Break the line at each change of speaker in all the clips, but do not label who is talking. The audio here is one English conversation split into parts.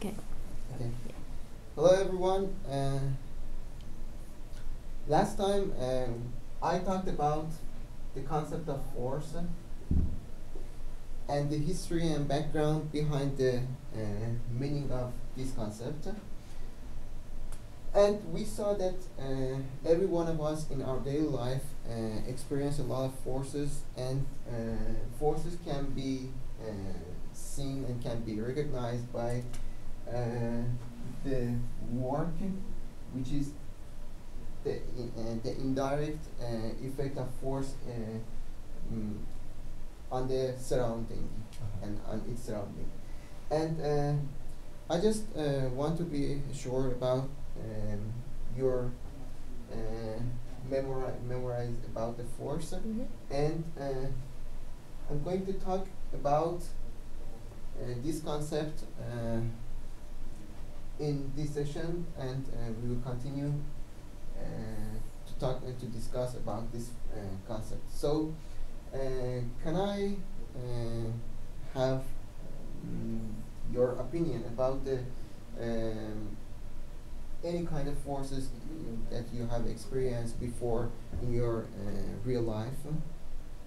Okay.
Okay. Hello everyone. Last time I talked about the concept of force and the history and background behind the meaning of this concept. And we saw that every one of us in our daily life experience a lot of forces, and forces can be seen and can be recognized by the work, which is the indirect effect of force on the surrounding and on its surrounding. And I just want to be sure about your memorize about the force, and I'm going to talk about this concept in this session, and we will continue to discuss about this concept. So, can I have your opinion about the any kind of forces that you have experienced before in your real life?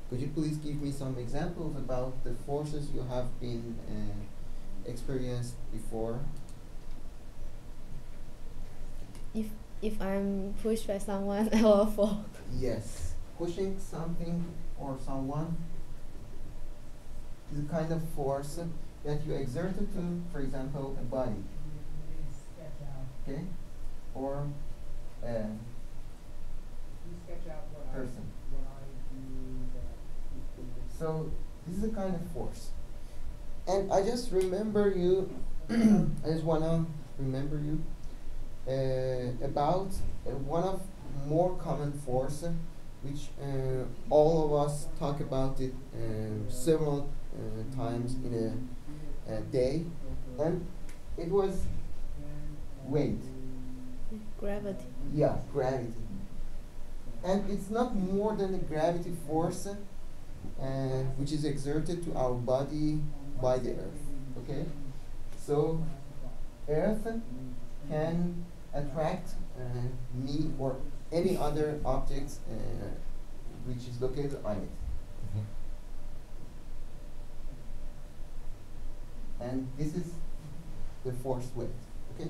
Could you please give me some examples about the forces you have been experienced before?
If I'm pushed by someone, I will fall.
Yes, pushing something or someone is a kind of force that you exerted to, for example, a body, okay, or a person. So this is a kind of force, and I just remember you. I just wanna remember you about one of more common force, which all of us talk about it several times in a day, and it was weight.
Gravity.
Yeah, gravity. And it's not more than a gravity force which is exerted to our body by the earth. Okay? So, earth can attract me or any other objects which is located on it. And this is the force weight. Okay?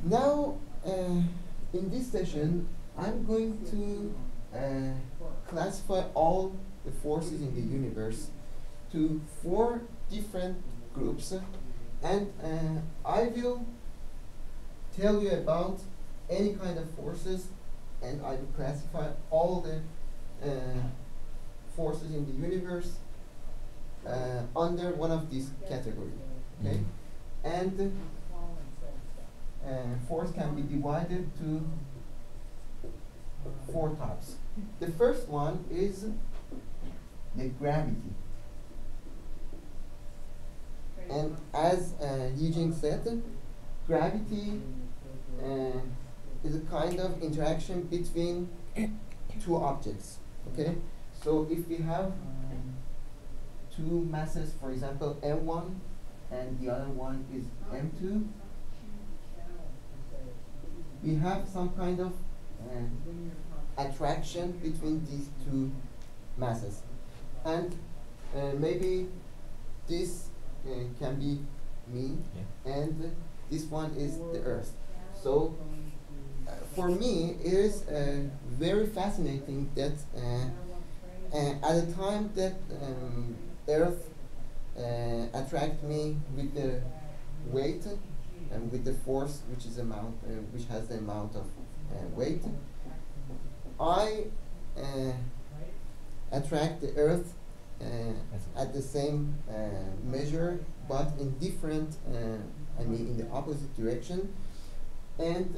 Now, in this session, I'm going to classify all the forces in the universe to 4 different groups, and I will tell you about any kind of forces, and I will classify all the forces in the universe under one of these categories. Okay? And force can be divided to 4 types. The first one is the gravity. And as Eugene said, gravity is a kind of interaction between 2 objects. Okay? So if we have 2 masses, for example, M1 and the other one is M2, we have some kind of attraction between these 2 masses, and maybe this can be me, and this one is the earth. So for me it is very fascinating that at the time that earth attract me with the weight and with the force which is which has the amount of weight, I attract the earth at the same measure, but in different, in the opposite direction, and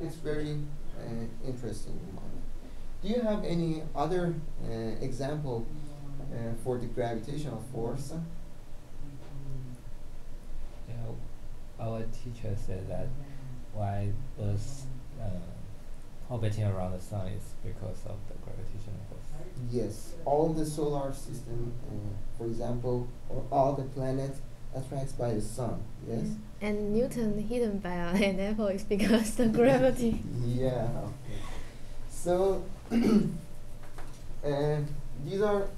it's very interesting. Do you have any other example for the gravitational force?
Yeah, our teacher said that why Earth orbiting around the sun is because of the gravitational force.
Yes, all the solar system, for example, or all the planets attracts by the sun. Yes.
Yeah. And Newton hidden by an apple is because the gravity.
Yeah. So these are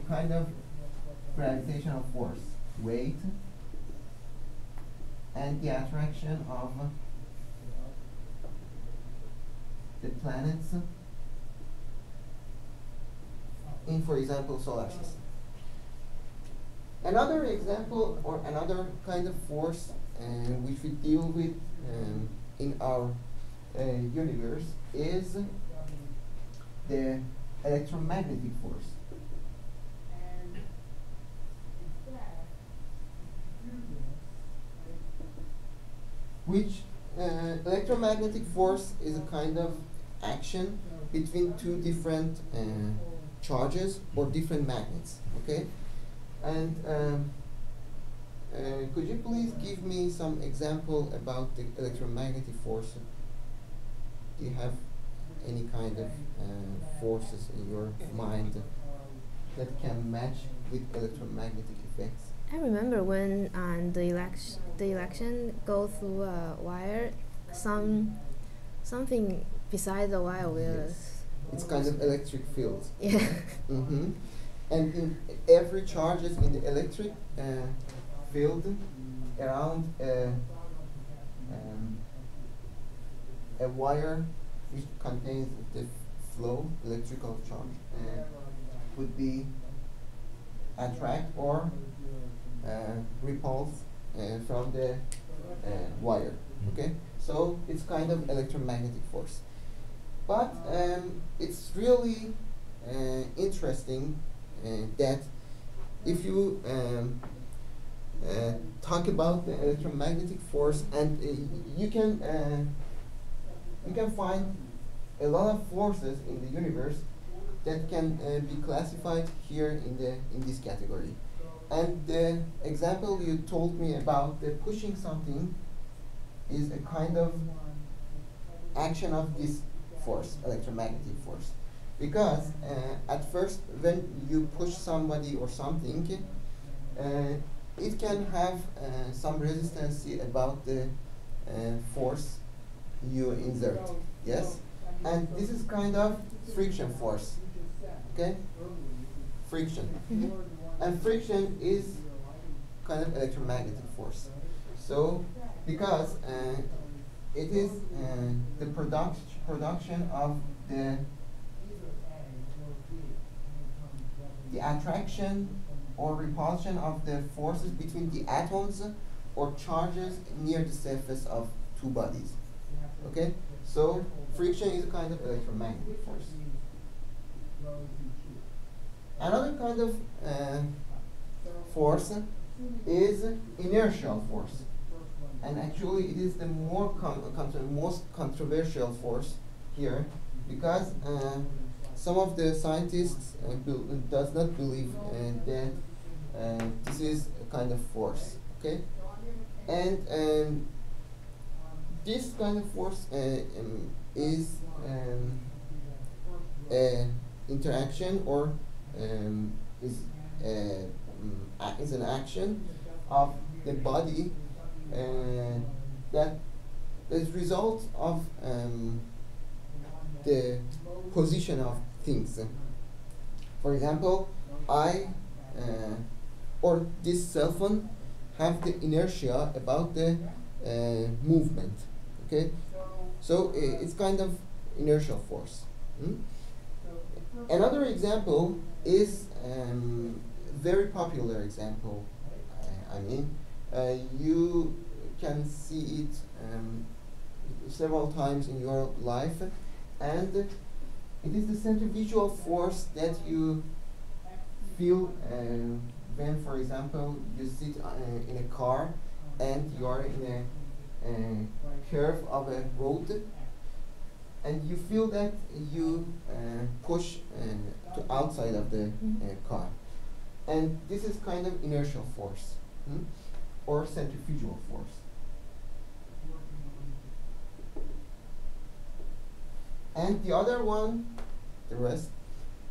kind of gravitational force, weight, and the attraction of the planets in, for example, solar system. Another example or another kind of force which we deal with in our universe is the electromagnetic force. Which electromagnetic force is a kind of action between two different charges or different magnets. Okay, and could you please give me some example about the electromagnetic force? Do you have any kind of forces in your mind that can match with electromagnetic effects?
I remember when the election go through a wire, something beside the wire will.
Yes. It's kind of electric field.
Yeah.
Mm-hmm. And in every charges in the electric field around a wire which contains the flow, electrical charge, would be attract or repulse from the wire. Okay, so it's kind of electromagnetic force. But it's really interesting that if you talk about the electromagnetic force, and you can find a lot of forces in the universe that can be classified here in this category. And the example you told me about the pushing something is a kind of action of this force, electromagnetic force. Because at first when you push somebody or something, it can have some resistance about the force you insert. Yes? And this is kind of friction force. Okay? Friction.
Mhm.
And friction is kind of electromagnetic force. So, because it is the production of the attraction or repulsion of the forces between the atoms or charges near the surface of two bodies. Okay? So, friction is a kind of electromagnetic force. Another kind of force is inertial force. And actually it is the most controversial force here, because some of the scientists does not believe that this is a kind of force. Okay? And this kind of force is interaction or is an action of the body that is result of the position of things. For example, I or this cell phone have the inertia about the movement. Okay, so it's kind of inertial force. Another example is very popular example. You can see it several times in your life, and it is the centrifugal force that you feel when, for example, you sit in a car and you are in a curve of a road, and you feel that you push to outside of the car, and this is kind of inertial force or centrifugal force. And the other one, the rest,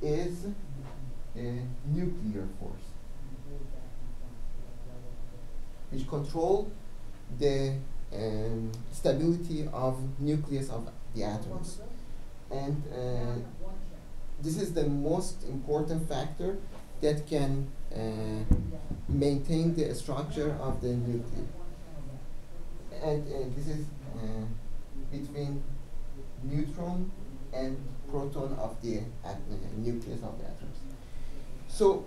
is nuclear force. which control the stability of nucleus of the atoms. And this is the most important factor that can maintain the structure of the nucleus. And this is between neutron and proton of the nucleus of the atoms. So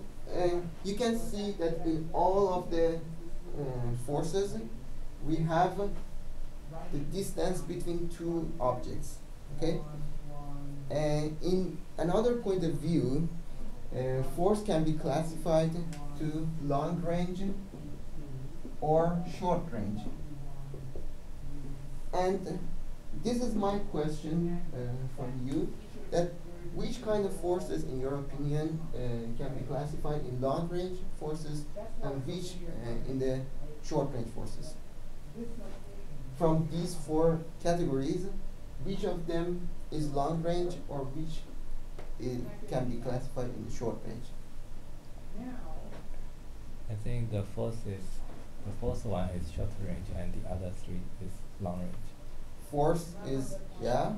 you can see that in all of the forces, we have the distance between two objects. Okay. In another point of view, force can be classified to long range or short range. And this is my question from you, that which kind of forces, in your opinion, can be classified in long range forces and which in the short range forces? From these four categories, which of them is long range or which can be classified in the short range?
I think the first one is short range and the other three is long range.
Force is, yeah,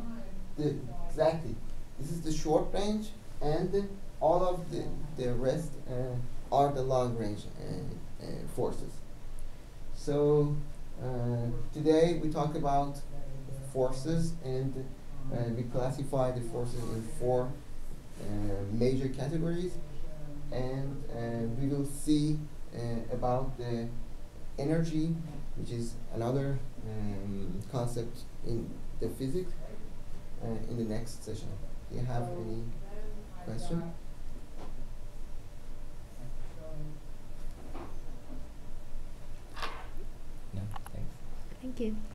exactly. This is the short range, and all of the rest are the long range forces. So today we talk about forces, and we classify the forces in four major categories, and we will see about the energy, which is another concept in the physics, in the next session. Do you have any question?
No, thanks.
Thank you.